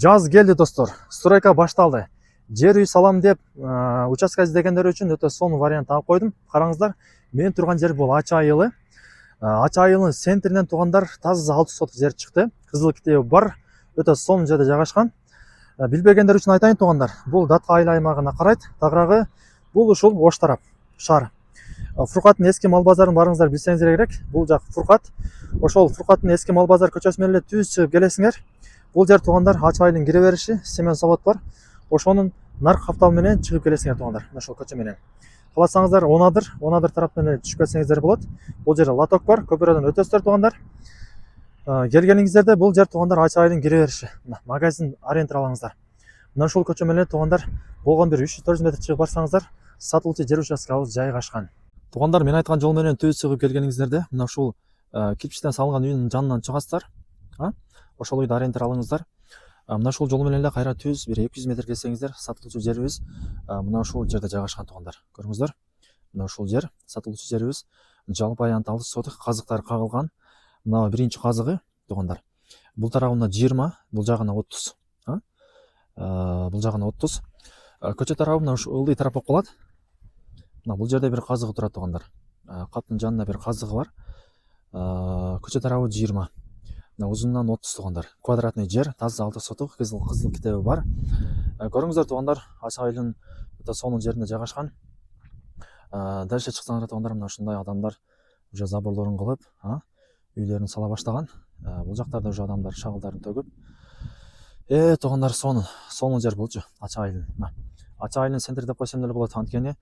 Жаз келди достор, стройка башталды. Жер үй салам деп участка издегендер үчүн өтө сонун вариант алып койдум. Караңыздар, мен турган жер бул Ачы айылы. Ачы айылынын центринен туугандар таза 6 соток жер чыкты. Кызыл китеби бар, өтө сонун жерде жайгашкан. Билбегендер үчүн айтайын туугандар, бул Датка айыл аймагына карайт. Тагыраагы бул ушул ош тарап, шаар. Фуркаттын эски мал базарын барыңыздар билсеңиздер керек. Бул жак Фуркат. Ошол Фуркаттын эски мал базар көчөсү менен эле түз чыгып келесиңер. Бул жер туугандар Ачы айылдын кире бериши, Семен завод бар. Ошонун нарк капталы менен чыгып келесиңер туугандар. Ошол көчө менен. Кааласаңыздар Онадыр тараптан эле түшүп кетсеңиздер болот. Бул жерде лоток бар, көпүрөдөн өтөсүздөр туугандар. Келгениңиздерде бул жер туугандар Ачы айылдын кире бериши. Магазин аренда алыңыздар. Мына ушул көчө менен туугандар болгон бир 300-400 метр чыгып барсаңыздар, сатылуучу жер участкабыз жайгашкан. Туугандар, мен айткан жол менен түз чыгып келгениңиздерде мына ушул кирпичтен салынган үйдүн жанынан чыгасыздар. Ошол үйдү аренда алыңыздар. Мына ушул жол менен эле кайра түз бир 200 метр келсеңиздер, сатылуучу жерибиз мына ушул жерде жайгашкан туугандар. Көрүңүздөр. Мына ушул жер сатылуучу жерибиз. Жалпы аянты 6 соток, казыктар кагылган. Мына биринчи казыгы туугандар. Бул тарабына 20, бул жагына 30. Бул жагына 30. Көчө тарабы мына ушул ылдый тарап болуп калат. Мына бул жерде бир казыгы турат туугандар. Каптын жанында бир казыгы бар. Көчө тарабы 20. Узунунан 30 туугандар. Квадратный жер, таза 6 соток, кызыл китеби бар. Көрүңүздөр туугандар, Ачы айылдын өтө сонун жеринде жайгашкан. Дальше чыксаңыздар туугандар, мына ушундай адамдар уже заборлорун кылып, үйлөрүн сала баштаган. Бул жактарда уже адамдар шагылдарын төгүп. Туугандар, сонун жер болчу Ачы айылдын. Ачы айылдын центри деп койсом деле болот, анткени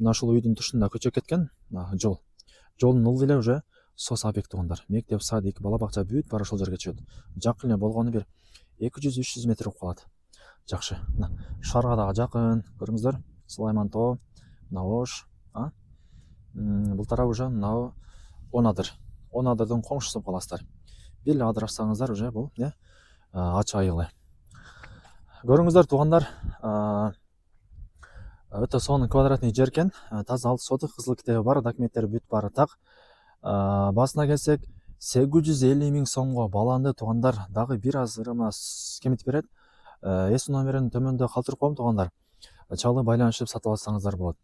мына ушул үйдүн тушунда көчө кеткен, жол. Жолдун ылдый эле уже сос объект туугандар. Мектеп, садик, бала бакча бүт баары ошол жерге чыгат. Жакын эле болгону бир 200-300 метр болуп калат. Жакшы. Мына шаарга дагы жакын. Көрүңүздөр, Сулайман тоо, мына Ош, бул тарап уже мына Онадыр. Онадырдын коңшусу болуп каласыздар. Бир эле адырашсаңыздар уже бул Ачы айылы. Көрүңүздөр туугандар, өтө сонун квадратный жер экен. Таза 6 соток, кызыл китеби бар, документтери бүт баары так. Басына келсек 850 000 сомго баланды туугандар. Дагы бир аз ырыма кемитип берет. Эс номерин төмөндө калтырып коем туугандар. Чалып байланышып сатып алсаңыздар болот.